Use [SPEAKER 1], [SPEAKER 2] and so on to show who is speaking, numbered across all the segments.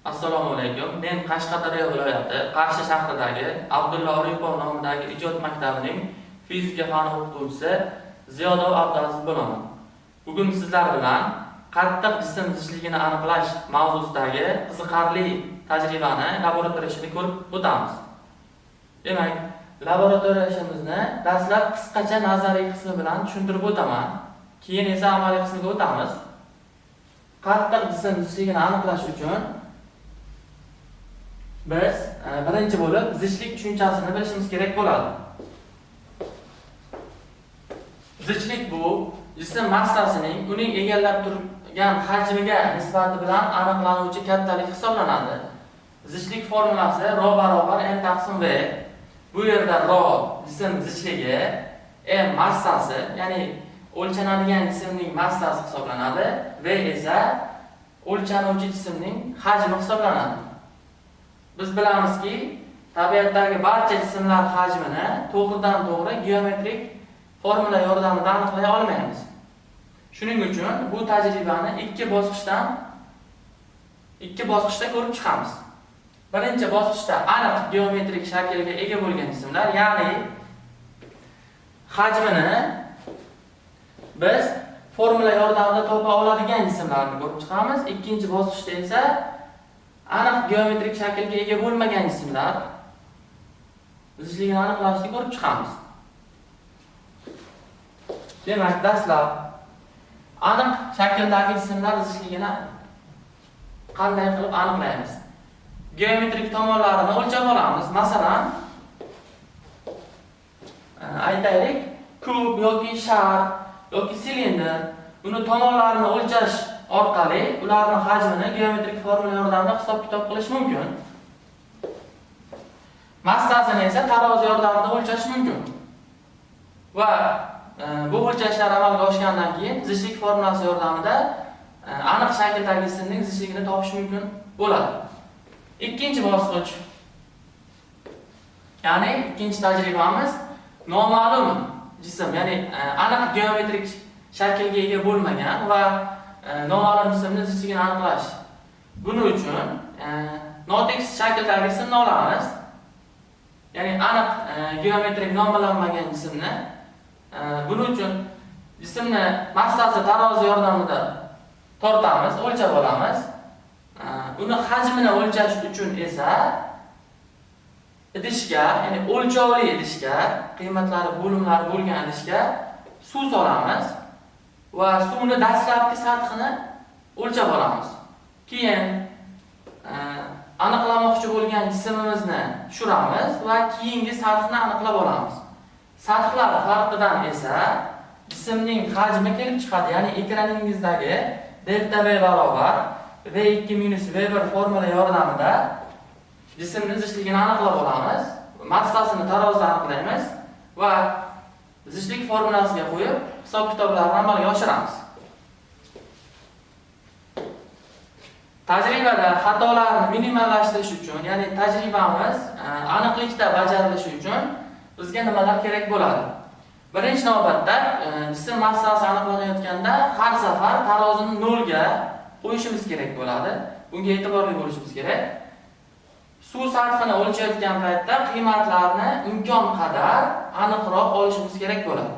[SPEAKER 1] Assalomu alaykum. Men Qashqadaryo viloyati Qarshi shahridagi Abdulla Oripov nomidagi ijod maktabining fizika fani o'qituvchisi Ziyodov Abdulaziz bo'laman. Bugun sizlar bilan qattiq jism zichlligini aniqlash mavzusidagi qiziqarli tajribani laboratoriya ishini ko'rib o'tamiz. Demak, laboratoriya ishimizni dastlab qisqacha nazariy qismi bilan tushuntirib o'taman. Keyin esa amaliy qismiga o'tamiz. Qattiq jism zichligini aniqlash uchun biz birinchi bo'lib zichlik tushunchasini bilishimiz kerak bo'ladi. Zichlik bu jism massasining uning egallab turgan hajmiga nisbati bilan aniqlanuvchi kattalik hisoblanadi. Zichlik formulasi ρ barobar m taqsim v. Bu yerda ρ jism zichligi, m massasi, ya'ni o'lchanadigan jismning massasi hisoblanadi, v esa o'lchanuvchi jismning hajmi hisoblanadi. Biz bilamizki, tabiatdagi barcha jismlar hajmini to'g'ridan-to'g'ri geometrik formula yordamida aniqlay olmaymiz. Shuning uchun bu tajribani ikki bosqichda ko'rib chiqamiz. Birinchi bosqichda aniq geometrik shaklga ega bo'lgan jismlar, ya'ni hajmini biz formula yordamida topa oladigan jismlarni ko'rib chiqamiz. Ikkinchi bosqichda esa aniq geometrik shaklga ega bo'lmagan jismlar zichligini aniqlashni ko'rib chiqamiz. Demak, dastlab aniq shakldagi jismlar zichligini qanday qilib aniqlaymiz? Geometrik tomonlarini o'lchab olamiz. Masalan, aytaylik, kub yoki shar yoki silindr, buni tomonlarini o'lchash orqali ularning hajmini geometrik formula yordamida hisob-kitob qilish mumkin. Massasini esa tarozi yordamida o'lchash mumkin. Va bu o'lchashlar amalga oshgandan keyin zichlik formulasi yordamida aniq shakldagi jismning zichligini topish mumkin bo'ladi. Ikkinchi bosqich, ya'ni ikkinchi tajribamiz noma'lum jism, ya'ni aniq geometrik shaklga ega bo'lmagan va noma'lum jismning zichligini aniqlash. Buning uchun notekis shakldagi jismni olamiz. Ya'ni aniq geometrik nomlanmagan jismni. Buning uchun jismni massasi tarozi yordamida tortamiz, o'lchab olamiz. Uni hajmini o'lchash uchun esa idishga, ya'ni o'lchovli idishga, qiymatlari bo'limlar bo'lgan idishga suv solamiz va suvni dastlabki sathini o'lchab olamiz. Keyin aniqlamoqchi bo'lgan jismimizni tushiramiz va keyingi sathni aniqlab olamiz. Sathlar farqidan esa jismning hajmi kelib chiqadi. Ya'ni ekraningizdagi delta v barobar v2 minus v1 formula yordamida jismning zichligini aniqlab olamiz. Massasini tarozida aniqlaymiz va zichlik formulasiga qo'yib hisob-kitoblarni amalga oshiramiz. Tajribada xatolarni minimallashtirish uchun, ya'ni tajribamiz aniqlikda bajarilishi uchun bizga nimalar kerak bo'ladi? Birinchi navbatda jism massasi aniqlanayotganda har safar tarozini 0 ga qo'yishimiz kerak bo'ladi. Bunga e'tiborli bo'lishimiz kerak. Suv sathini o'lchayotgan paytda qiymatlarni imkon qadar aniqroq olishimiz kerak bo'ladi.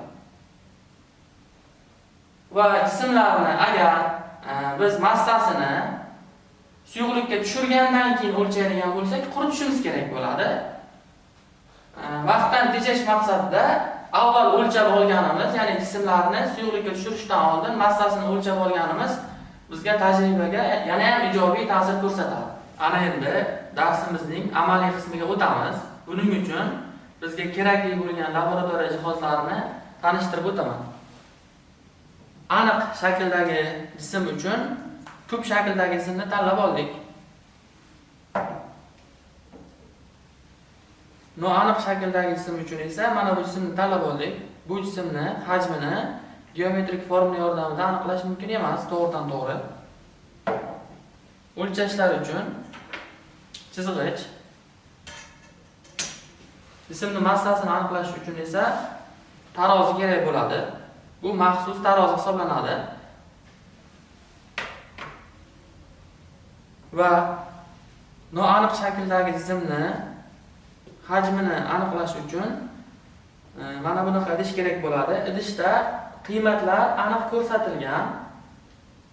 [SPEAKER 1] Va jismlarni agar biz massasini suyuqlikka tushirgandan keyin o'lchaydigan bo'lsak, quritishimiz kerak bo'ladi. Vaqtdan tejash maqsadida avval o'lchab olganimiz, ya'ni jismlarni suyuqlikka tushirishdan oldin massasini o'lchab olganimiz bizga tajribaga yana ham ijobiy ta'sir ko'rsatadi. Ana endi darsimizning amaliy qismiga o'tamiz. Buning uchun bizga kerakli bo'lgan laboratoriya jihozlarini tanishtirib o'taman. Aniq shakldagi jism uchun kub shakldagi jismni tanlab oldik. Noaniq shakldagi jism uchun esa mana bu jismni tanlab oldik. Bu jismni hajmini geometrik formula yordamida aniqlash mumkin emas, to'g'ridan-to'g'ri. O'lchashlar uchun chizg'ich, jismni massasini aniqlash uchun esa tarozi kerak bo'ladi. Bu maxsus tarozi hisoblanadi. va noaniq shakldagi tizimni hajmini aniqlash uchun mana bunaqa idish kerak bo'ladi. Idishda qiymatlar aniq ko'rsatilgan.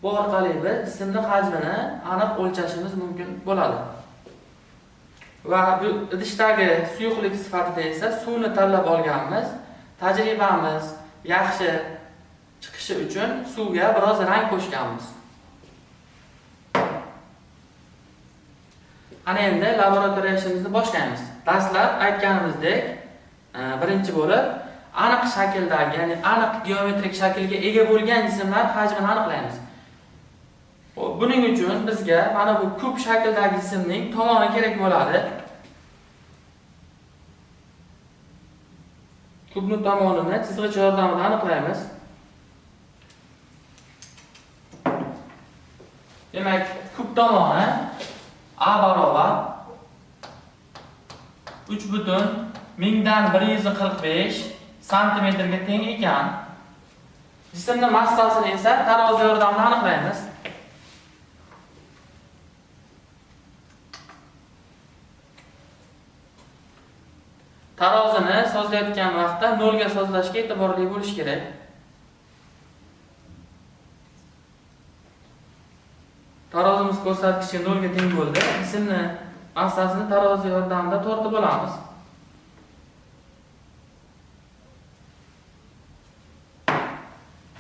[SPEAKER 1] Bu orqali biz tizimning hajmini aniq o'lchashimiz mumkin bo'ladi. Va bu idishdagi suyuqlik sifatida esa suvni tanlab olganmiz. Tajribamiz yaxshi chiqishi uchun suvga biroz rang qo'shganmiz. Ana endi laboratoriya ishimizni boshlaymiz. Dastlab aytganimizdek, birinchi bo'lib aniq shakldagi, ya'ni aniq geometrik shaklga ega bo'lgan jismlar hajmini aniqlaymiz. Buning uchun bizga mana bu kub shakldagi jismning tomoni kerak bo'ladi. Kubning tomonini chizg'ich yordamida aniqlaymiz. Demak, kub tomoni A barobar 3,1145 santimetrga teng ekan. Jismning massasini esa tarozi yordamida aniqlaymiz. Tarozini sozlayotgan vaqtda 0 ga sozlashga e'tiborli bo'lish kerak. Tarozimiz ko'rsatkichi 0 ga teng bo'ldi. Jismning massasini tarozi yordamida tortib olamiz.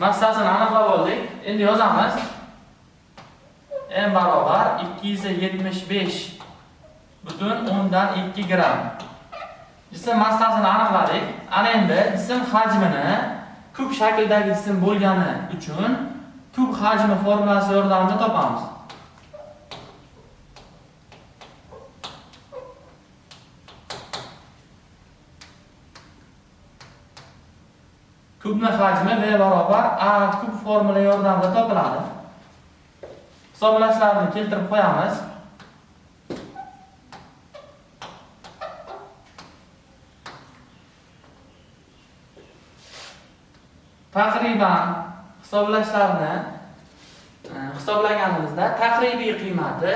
[SPEAKER 1] Massasini aniqlab oldik. Endi yozamiz. M barobar 275,2 gram. Jism massasini aniqladik. Ana endi jism hajmini kub shakldagi jism bo'lgani uchun kub hajmi formulasi yordamida topamiz. Kubning hajmi V barobar A kub formula yordamida topiladi. Hisoblashlarni keltirib qo'yamiz. Taqriban hisoblashlarni hisoblaganimizda taqribiy qiymati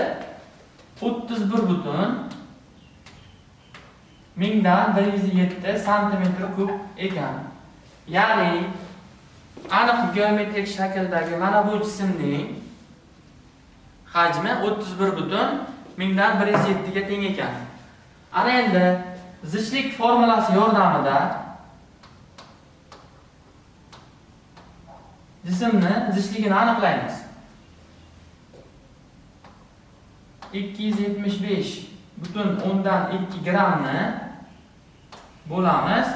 [SPEAKER 1] 31,107 santimetr kub ekan. Ya'ni aniq geometrik shakldagi mana bu jismning hajmi 31,107 ga teng ekan. Ana endi zichlik formulasi yordamida jismni zichligini aniqlaymiz. 275,2 grammni bo'lamiz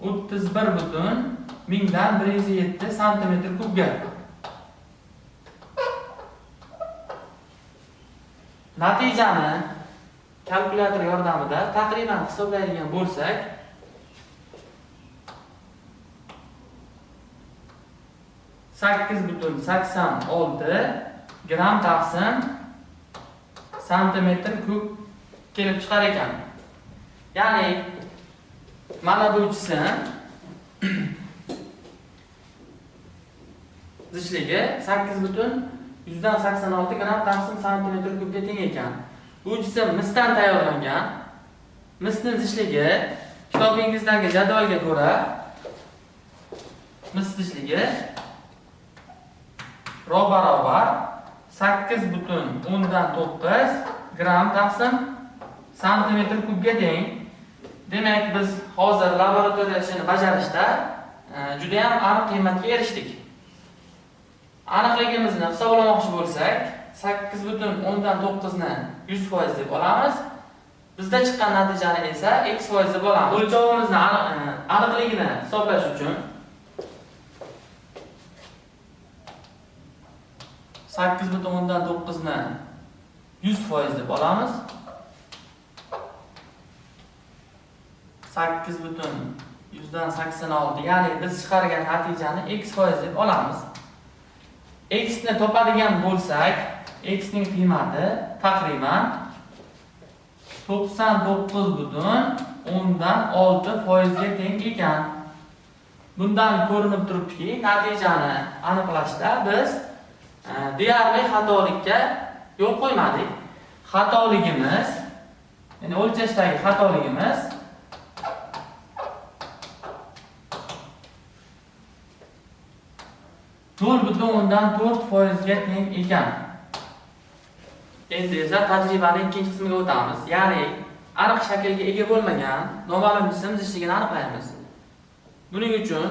[SPEAKER 1] 31,107 santimetr kubga. Natijani kalkulyator yordamida taqriban hisoblaydigan bo'lsak, 8,86 gram taqsim santimetr kub kelib chiqar ekan. Ya'ni mana bu jism zichligi 8,186 gram taqsim santimetr kubga teng ekan. Bu jism misdan tayyorlangan. Misning zichligi kitobingizdagi jadvalga ko'ra mis zichligi Ro barobar 8,9 gram taqsim santimetr kubga teng. Demak, biz hozir laboratoriya ishini bajarishda juda ham aniq qiymatga erishdik. Aniqligimizni hisoblamoqchi bo'lsak, 8,9 ni 100% deb olamiz. Bizda chiqqan natijani esa x% deb olamiz. O'lchovimizni aniqligini hisoblash uchun 8,9 ni 100% deb olamiz. 8,186, ya'ni biz chiqargan natijani x% deb olamiz. X ni topadigan bo'lsak, x ning qiymati taqriban 99,6% ga teng ekan. Bundan ko'rinib turibdiki, natijani aniqlashda biz deyarli xatolikka yo'l qo'ymadik. Xatoligimiz, ya'ni o'lchashdagi xatoligimiz 0,4% ga teng ekan. Endi esa tajribaning ikkinchi qismiga o'tamiz. Ya'ni aniq shaklga ega bo'lmagan noma'lum jism zichligi aniqlaymiz. Buning uchun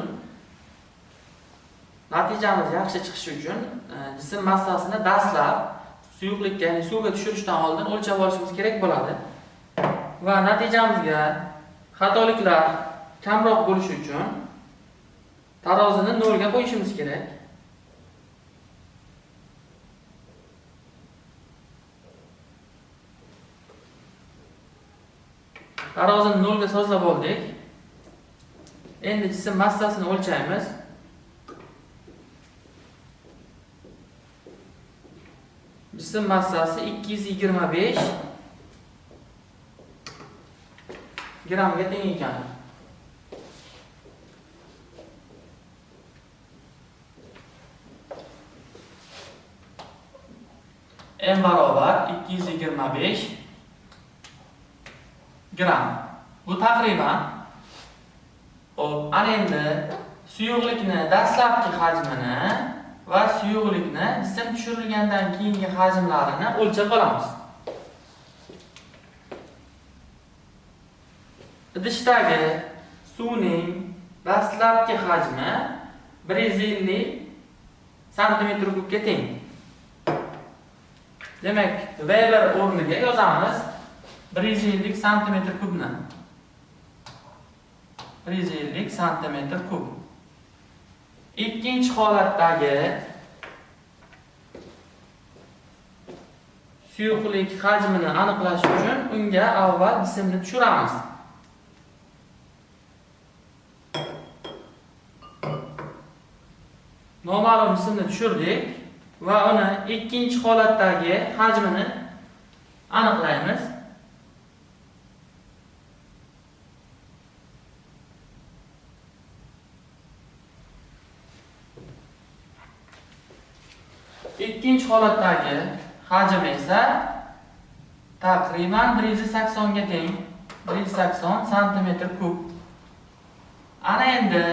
[SPEAKER 1] natijamiz yaxshi chiqishi uchun jism massasini dastlab suyuqlikka, ya'ni suvga tushirishdan oldin o'lchab olishimiz kerak bo'ladi. Va natijamizga xatoliklar kamroq bo'lishi uchun tarozini 0 ga qo'yishimiz kerak. Tarozini 0 ga sozlab oldik. Endi jism massasini o'lchaymiz. Jism massasi 225 grammga teng ekan. M barobar 225 gram. Bu taxriban ana endi suyuqlikni dastlabki hajmini va suyuqlikni jism tushirilgandan keyingi hajmlarini o'lchab olamiz. Idishdagi suvning dastlabki hajmi 150 cm3 ga teng. Demak, Weber o'rniga yozamiz 150 cm3 ni. 150 cm3. Ikkinchi holatdagi suyuqlik hajmini aniqlash uchun unga avval jismni tushiramiz. Noma'lum jismni tushirdik va uni ikkinchi holatdagi hajmini aniqlaymiz. Ikkinchi holatdagi hajm esa taxriban 180 ga teng, 180 cm3. Ana endi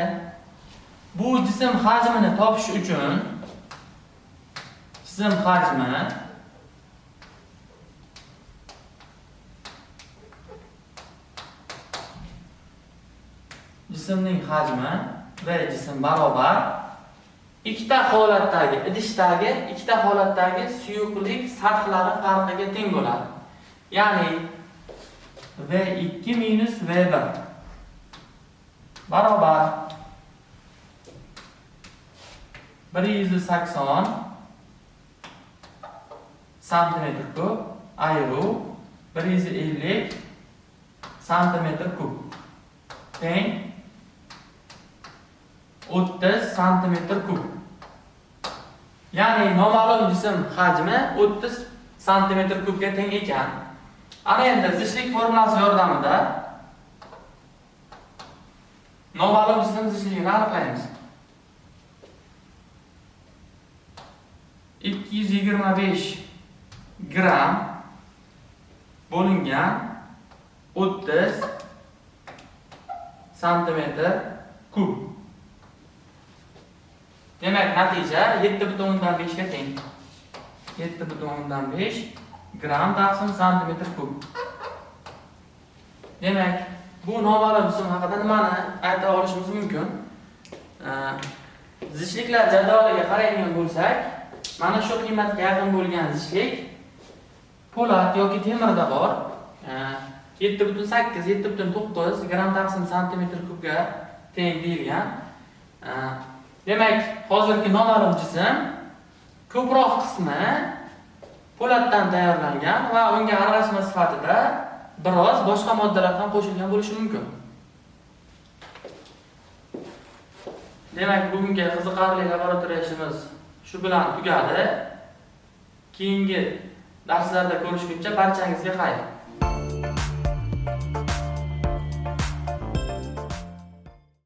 [SPEAKER 1] bu jism hajmini topish uchun jism hajmi jismning hajmi va jism barobar ikkita holatdagi idishdagi ikkita holatdagi suyuqlik sathlari farqiga teng bo'ladi. Ya'ni V2 minus V1 barobar 180 cm3 ayru 150 cm3 teng 30 cm3. Ya'ni noma'lum jism hajmi 30 cm3 ga teng ekan. Ana endi zichlik formulasi yordamida noma'lum jism zichligini aniqlaymiz. 225 gram bo'lingan 30 cm3. Demak, natija 7,5 ga teng. 7,5 gram taqsim cm3. Demak, bu noma'lum jism haqida nimani ayta olishimiz mumkin? Zichliklar jadvaliga qaraydigan bo'lsak, mana shu qiymatga yaqin bo'lgan zichlik po'lat yoki temirda bor. 7,8 7,9 gram taqsim cm3 ga teng deyilgan. Demak, hozirgi noma'lum jism ko'proq qismi po'latdan tayyorlangan va unga aralashma sifatida biroz boshqa moddalar ham qo'shilgan bo'lishi mumkin. Demak, bugungi qiziqarli laboratoriya ishimiz shu bilan tugadi. Keyingi darslarda ko'rishguncha barchangizga xayr.